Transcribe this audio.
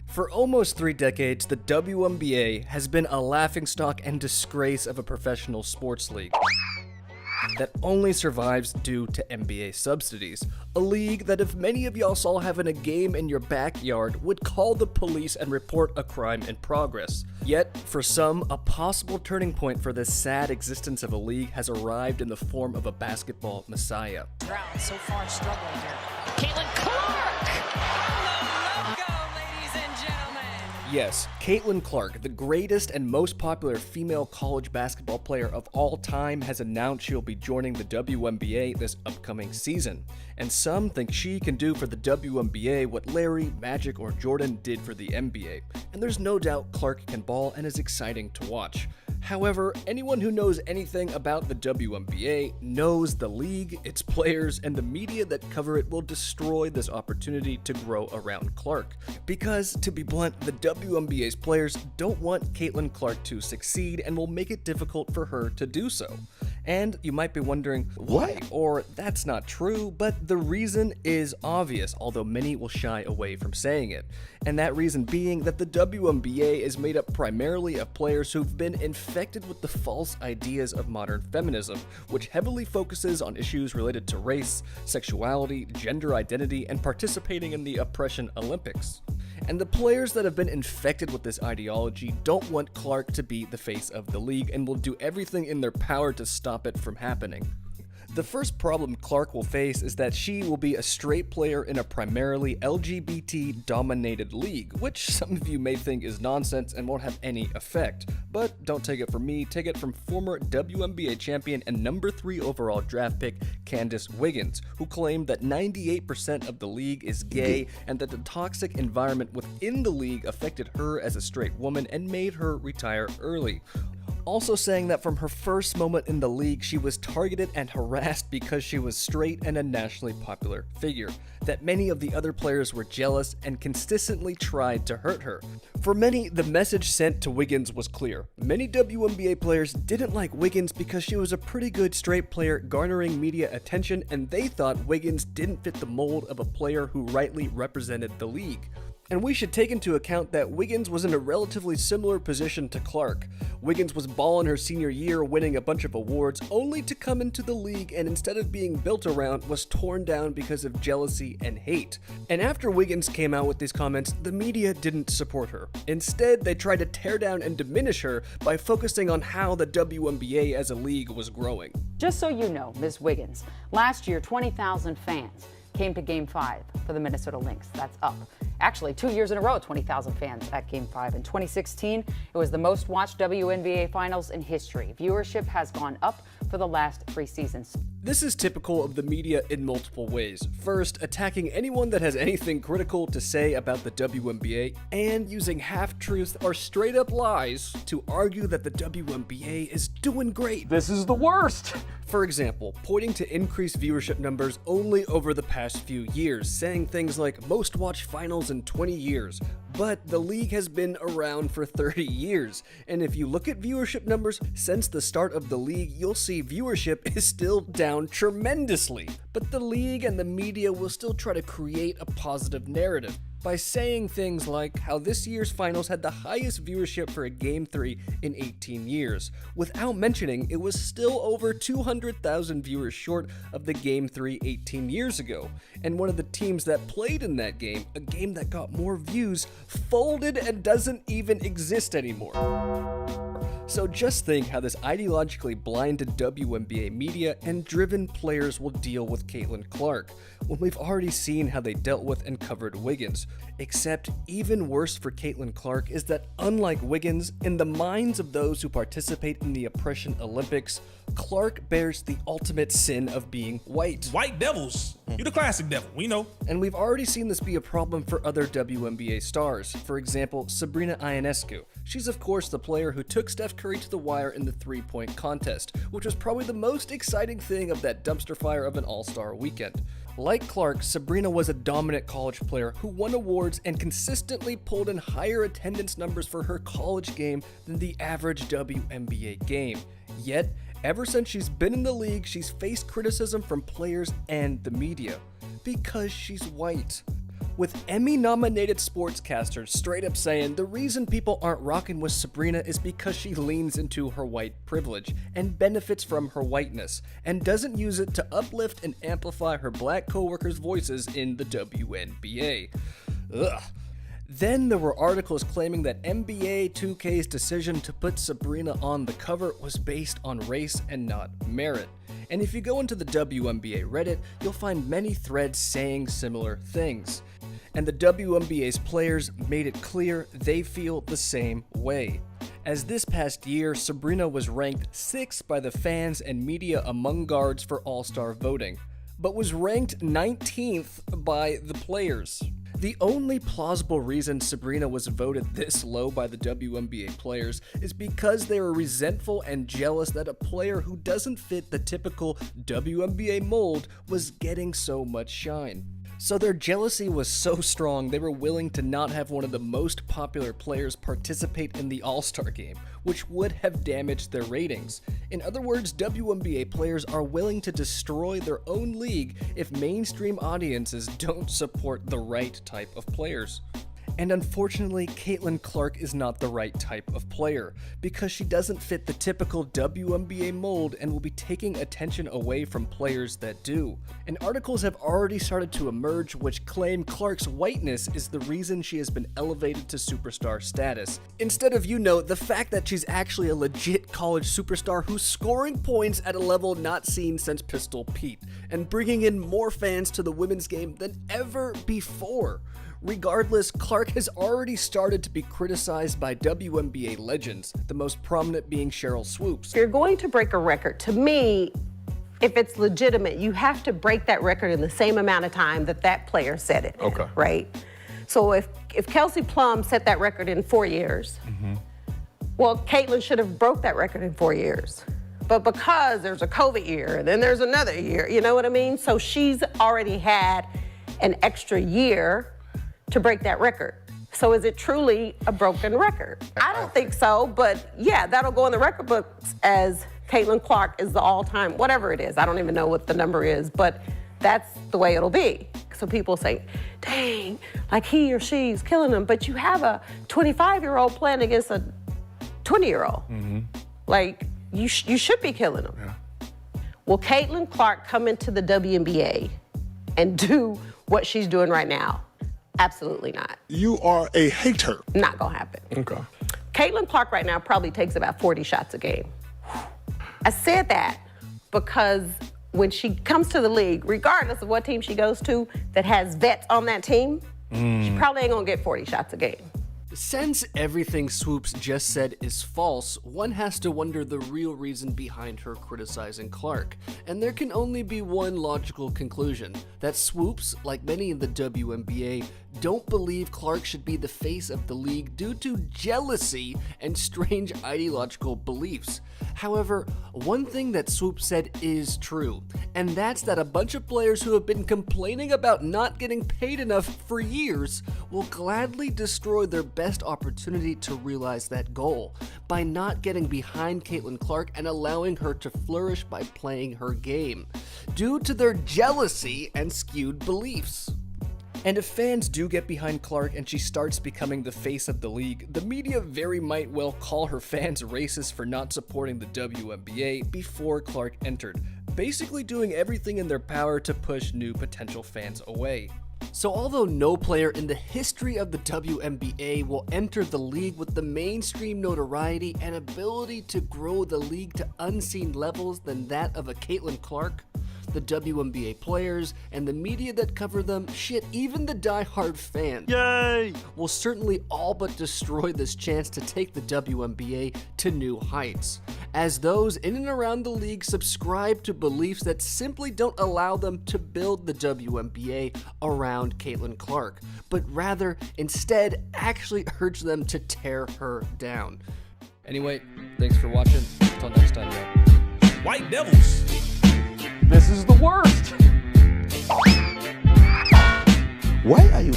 For almost 3 decades, the WNBA has been a laughingstock and disgrace of a professional sports league that only survives due to NBA subsidies. A league that if many of y'all saw having a game in your backyard would call the police and report a crime in progress. Yet, for some, a possible turning point for this sad existence of a league has arrived in the form of a basketball messiah. Brown so far struggling here. Caitlin Clark! On the logo, ladies and gentlemen! Yes, Caitlin Clark, the greatest and most popular female college basketball player of all time, has announced she'll be joining the WNBA this upcoming season. And some think she can do for the WNBA what Larry, Magic, or Jordan did for the NBA. And there's no doubt Clark can ball and is exciting to watch. However, anyone who knows anything about the WNBA knows the league, its players, and the media that cover it will destroy this opportunity to grow around Clark. Because, to be blunt, the WNBA's players don't want Caitlin Clark to succeed and will make it difficult for her to do so. And you might be wondering, why? Or that's not true, but the reason is obvious, although many will shy away from saying it. And that reason being that the WNBA is made up primarily of players who've been infected with the false ideas of modern feminism, which heavily focuses on issues related to race, sexuality, gender identity, and participating in the Oppression Olympics. And the players that have been infected with this ideology don't want Clark to be the face of the league and will do everything in their power to stop it from happening. The first problem Clark will face is that she will be a straight player in a primarily LGBT-dominated league, which some of you may think is nonsense and won't have any effect. But don't take it from me, take it from former WNBA champion and number 3 overall draft pick Candace Wiggins, who claimed that 98% of the league is gay and that the toxic environment within the league affected her as a straight woman and made her retire early. Also saying that from her first moment in the league, she was targeted and harassed because she was straight and a nationally popular figure, that many of the other players were jealous and consistently tried to hurt her. For many, the message sent to Wiggins was clear. Many WNBA players didn't like Wiggins because she was a pretty good straight player garnering media attention, and they thought Wiggins didn't fit the mold of a player who rightly represented the league. And we should take into account that Wiggins was in a relatively similar position to Clark. Wiggins was balling her senior year, winning a bunch of awards, only to come into the league and instead of being built around, was torn down because of jealousy and hate. And after Wiggins came out with these comments, the media didn't support her. Instead, they tried to tear down and diminish her by focusing on how the WNBA as a league was growing. Just so you know, Ms. Wiggins, last year 20,000 fans came to Game 5 for the Minnesota Lynx. That's up. Actually, 2 years in a row, 20,000 fans at Game 5. In 2016, it was the most watched WNBA Finals in history. Viewership has gone up for the last 3 seasons. This is typical of the media in multiple ways. First, attacking anyone that has anything critical to say about the WNBA, and using half-truths or straight-up lies to argue that the WNBA is doing great. This is the worst! For example, pointing to increased viewership numbers only over the past few years, saying things like most watched finals in 20 years. But the league has been around for 30 years, and if you look at viewership numbers since the start of the league, you'll see viewership is still down tremendously. But the league and the media will still try to create a positive narrative by saying things like how this year's finals had the highest viewership for a Game 3 in 18 years, without mentioning it was still over 200,000 viewers short of the Game 3 18 years ago. And one of the teams that played in that game, a game that got more views, folded and doesn't even exist anymore. So just think how this ideologically blinded WNBA media and driven players will deal with Caitlin Clark, when we've already seen how they dealt with and covered Wiggins. Except even worse for Caitlin Clark is that unlike Wiggins, in the minds of those who participate in the Oppression Olympics, Clark bears the ultimate sin of being white. White devils. You the classic devil, we know. And we've already seen this be a problem for other WNBA stars. For example, Sabrina Ionescu. She's of course the player who took Steph Curry to the wire in the three-point contest, which was probably the most exciting thing of that dumpster fire of an all-star weekend. Like Clark, Sabrina was a dominant college player who won awards and consistently pulled in higher attendance numbers for her college game than the average WNBA game. Yet, ever since she's been in the league, she's faced criticism from players and the media. Because she's white. with Emmy-nominated sportscasters straight up saying the reason people aren't rocking with Sabrina is because she leans into her white privilege and benefits from her whiteness, and doesn't use it to uplift and amplify her black coworkers' voices in the WNBA. Ugh. Then there were articles claiming that NBA 2K's decision to put Sabrina on the cover was based on race and not merit. And if you go into the WNBA Reddit, you'll find many threads saying similar things. And the WNBA's players made it clear they feel the same way. As this past year, Sabrina was ranked 6th by the fans and media among guards for All-Star voting, but was ranked 19th by the players. The only plausible reason Sabrina was voted this low by the WNBA players is because they were resentful and jealous that a player who doesn't fit the typical WNBA mold was getting so much shine. So their jealousy was so strong they were willing to not have one of the most popular players participate in the All-Star game, which would have damaged their ratings. In other words, WNBA players are willing to destroy their own league if mainstream audiences don't support the right type of players. And unfortunately, Caitlin Clark is not the right type of player, because she doesn't fit the typical WNBA mold and will be taking attention away from players that do. And articles have already started to emerge which claim Clark's whiteness is the reason she has been elevated to superstar status, instead of, the fact that she's actually a legit college superstar who's scoring points at a level not seen since Pistol Pete, and bringing in more fans to the women's game than ever before. Regardless, Clark has already started to be criticized by WNBA legends, the most prominent being Cheryl Swoops. If you're going to break a record, to me, if it's legitimate, you have to break that record in the same amount of time that that player set it. Okay. Right? So if Kelsey Plum set that record in 4 years, well, Caitlin should have broke that record in 4 years. But because there's a COVID year, and then there's another year, you know what I mean? So she's already had an extra year to break that record. So is it truly a broken record? I don't think so, but yeah, that'll go in the record books as Caitlin Clark is the all-time, whatever it is. I don't even know what the number is, but that's the way it'll be. So people say, dang, like he or she's killing them, but you have a 25-year-old playing against a 20-year-old. Like, you should be killing them. Yeah. Will Caitlin Clark come into the WNBA and do what she's doing right now? Absolutely not. You are a hater. Not gonna happen. Okay. Caitlin Clark right now probably takes about 40 shots a game. I said that because when she comes to the league, regardless of what team she goes to that has vets on that team, she probably ain't gonna get 40 shots a game. Since everything Swoops just said is false, one has to wonder the real reason behind her criticizing Clark. And there can only be one logical conclusion, that Swoops, like many in the WNBA, don't believe Clark should be the face of the league due to jealousy and strange ideological beliefs. However, one thing that Swoop said is true, and that's that a bunch of players who have been complaining about not getting paid enough for years will gladly destroy their best opportunity to realize that goal by not getting behind Caitlin Clark and allowing her to flourish by playing her game, due to their jealousy and skewed beliefs. And if fans do get behind Clark and she starts becoming the face of the league, the media very might well call her fans racist for not supporting the WNBA before Clark entered, basically doing everything in their power to push new potential fans away. So although no player in the history of the WNBA will enter the league with the mainstream notoriety and ability to grow the league to unseen levels than that of a Caitlin Clark, the WNBA players and the media that cover them, shit, even the die-hard fans, will certainly all but destroy this chance to take the WNBA to new heights, as those in and around the league subscribe to beliefs that simply don't allow them to build the WNBA around Caitlin Clark, but rather instead actually urge them to tear her down. Anyway, thanks for watching. Until next time, y'all. White Devils. This is the worst. Why are you